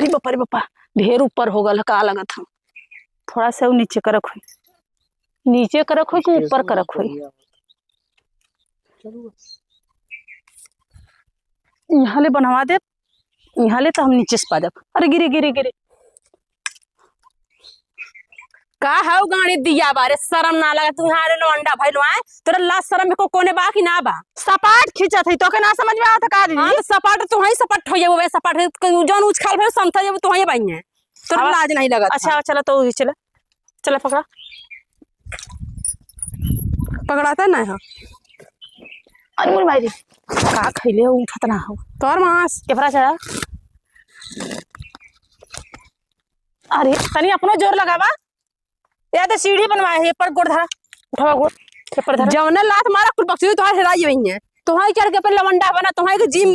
अरे बापा ढेर ऊपर हो गल का लगत हम। थोड़ा सा नीचे कर रखो, नीचे कर रखो कि ऊपर कर रखो। यहाँ ले बनवा दे, यहाँ ले तो हम नीचे से पा जाब। अरे गिरे गिरे गिरे का हाउ गाड़ी दिया बारे शर्म ना लगा तू हारे लौंडा भइलो आए तोरा लाज शर्म को कोने बा कि ना बा। सपाट खींचत है तो के ना समझ में आता का दीदी। हां तो सपाट तू ही सपाट होइए वो सपाट जौन उछाल भे संथा जब तू ही बाइए तोरा लाज नहीं लगत। अच्छा चला तो चला चला पकड़ा पकड़ाता ना है। अरे मोर भाई का खइले उठत ना हो तोर मांस केफरा चला। अरे तनी अपनो जोर लगावा या तो सीढ़ी बनवाए है पर गोड़ धरा उठावा गोड़ के पर धरा जौने लात मारा कुल बक्सी तो हेराई होई है तो ही चढ़ के पे लवंडा बना तो ही के जिम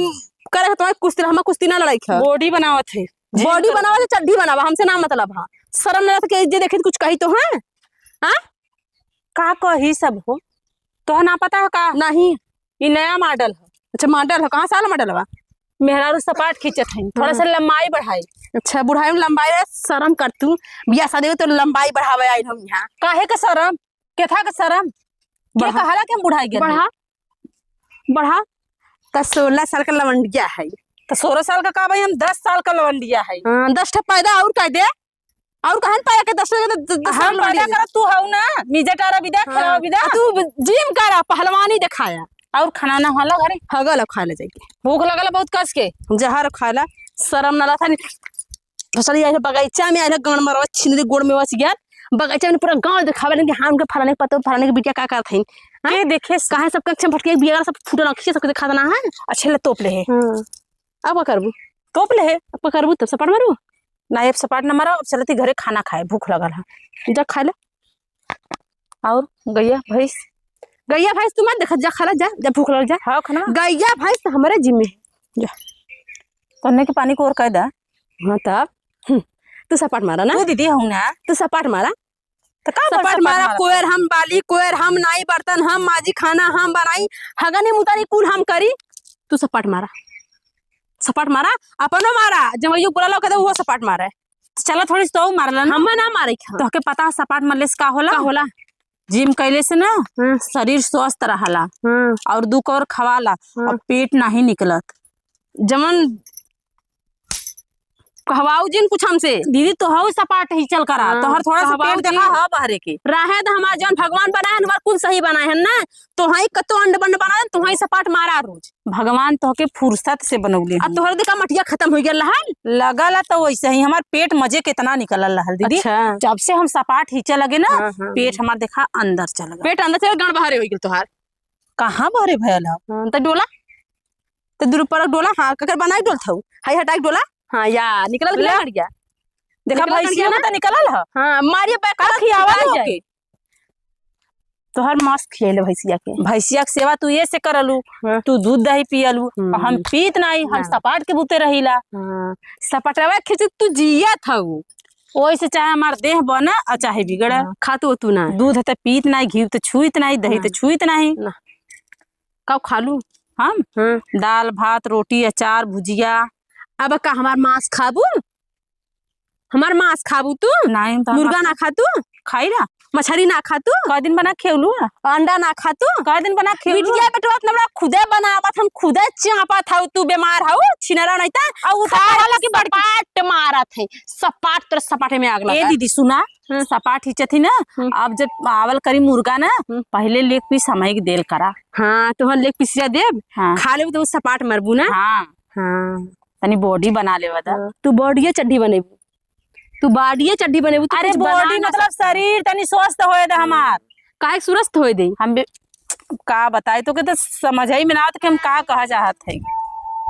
करे तो कुश्ती हम कुश्ती ना लड़ाई ख बॉडी बनावत है। बॉडी बनावा से चड्डी बनावा हमसे ना मतलब हां शर्म ना के जे देखे कुछ कही तो है। हां का कही सब हो तो ना पता है का नहीं ये नया मॉडल है। अच्छा मॉडल है कहां साल मॉडल बा मेहरारू सपाट खींचत है थोड़ा सा लंबाई बढ़ाई। अच्छा बुढ़ाई में लंबाई शर्म कर तू बियाह शादी तो लंबाई बढ़ावे आई हम यहाँ काहे का शर्म के था का शर्म के कहला के हम बुढ़ाई गेल बढ़ा बढ़ा तो 16 साल का लवंडिया है तो 16 साल का भाई हम 10 साल का लवंडिया है। 10 ठे पैदा और कह दे और कहन पाया के 10 हम पैदा कर तू हौ ना मिजे टारा विदा खरा विदा तू जिम करा पहलवानी दिखाया और खाना ना होला घरे हगल खा ले जाके भूख लगल बहुत कस के जहर खाला शर्म ना था चली आई बगीचा में आइल गण मरवा छिन गोड़ में बस गया बगीचा में पूरा गांव दिखावे कि हां उनके फलाने के पता फलाने के बिटिया का करत हन के देखे काहे सब कक्षम फटके बिया सब फूटल खींचे सब दिखा देना है। अच्छे ले तोप ले है अब करबू तोप ले है अब करबू तब सपाट मारू ना ये सपाट न मारो अब चलती घरे खाना खाए भूख लगल है जा खा ले और गैया भैंस तू मत देख जा खा जा जब भूख लग जा हां खाना गैया भैंस तो हमारे जिम में जा तन्ने के पानी को और कह दा। हां तब तू सपाट मारा ना तू दीदी हूं ना तू सपाट मारा तो का सपाट मारा कोयर हम बाली कोयर हम नाई बर्तन हम माजी खाना हम बनाई हगने मुतारी कुल हम करी तू सपाट मारा अपनो मारा जब यो पूरा लोग कहते वो सपाट मारा चला थोड़ी तो मारला हम ना मारे तो के पता सपाट मारले से का होला जिम कैले से ना शरीर स्वस्थ रहला और दुख और खवाला और पेट नहीं निकलत जमन कहवाऊ जिन कुछ हमसे दीदी तो हौ सपाट ही चल करा तो हर थोड़ा सा पेट देखा है बाहरे के रहे तो हमार जन भगवान बनाए हमार कुल सही बनाए हैं ना तो हई कतो अंड बंड बनाए तो हई सपाट मारा रोज भगवान तो के फुर्सत से बनौले अब तोहर देखा मटिया खत्म हो गया हल लगल तो वैसे ही हमार पेट मजे कितना निकलल रहल दीदी। अच्छा। जब से हम सपाट हिंचे लगे ना पेट हमार देखा अंदर चल गया पेट अंदर से गण बाहर हो गया तोहार कहां बाहरे भयल है तो डोला तो दूर पर डोला हां ककर बनाई डोल थऊ हाई हटाई डोला हां या निकल गया देखा भैंसिया ना तो निकलल है। हां मारिए बैक खियावा के तो हर मास खियाले भैंसिया के सेवा तू ये से करलू तू दूध दही पियलू हम पीत नहीं हम सपाट के बुते रहिला सपाटवा खिच तू जिया थऊ ओई से चाहे हमार देह बना और चाहे बिगड़ा खातू तू ना दूध तो पीत नहीं घी तो छुईत नहीं दही तो छुईत नहीं कब खालू हम दाल भात रोटी अचार भुजिया अब का हमार मांस खाबू तू नहीं मुर्गा ना खातू खाई ना मछली ना खातू का दिन बना खेलू अंडा ना खातू का दिन बना खेलू बिटिया बेटवा अपना खुदे बनावत हम खुदे चापत हऊ तू बीमार हऊ छिनरा नहीं ता और उठाला की सपाट मारत है सपाट तर सपाटे में आग लगा। ए दीदी सुना सपाट हिचथी ना अब जब आवल करी मुर्गा ना पहले लेग पीस समय देल करा। हां तो हम लेग पीसिया देब खा लेब तो सपाट मरबू ना। हां तनी बॉडी बना ले बता तू बॉडी चड्डी बनेबू अरे बॉडी मतलब शरीर तनी स्वस्थ होए दे हमार काहे स्वस्थ होए दे हम का बताए तो के तो समझ ही में ना आत कि हम का कहा चाहत है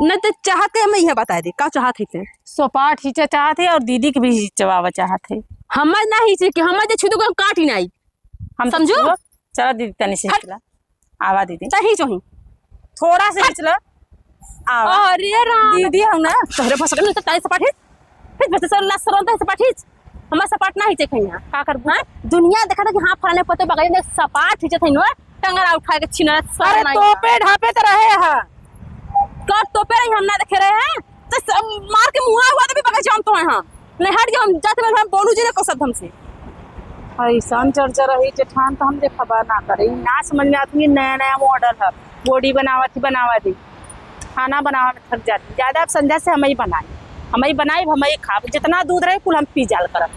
न तो चाहते हम यह बता दे का चाहत है सपाट हिचा चाहत है और दीदी के भी हिचवावा चाहत है हम ना हिचे कि हम जे छुदो काट ही नहीं हम समझो चलो दीदी तनी से हिचला आवा दीदी सही चोही थोड़ा से हिचला आवा अरे राम दीदी हम ना तोहरे फसकन तो ताई सपाट फिर बस सर ला सरन तो सपाट हिच हमरा सपाट ना हिचे खैया का करबू दुनिया देखा था कि हां फलाने पते बगल में सपाट हिचे थई नो टंगरा उठा के छिनरा अरे तोपे ढापे त रहे है का तोपे रही हम ना देखे रहे हैं तो मार के मुहा हुआ तो भी बगैर जानतो है हम नहीं हट गए हम जाते में हम बोलू जी ने कसब हमसे ऐसा चर्चा रही जेठान तो हम देखा ना करे ना समझ में आती नया नया मॉडल है बॉडी बनावा थी खाना बनावा में थक जाती ज्यादा अब संध्या से हम ही बनाई खा जितना दूध रहे कुल हम पी जाल करब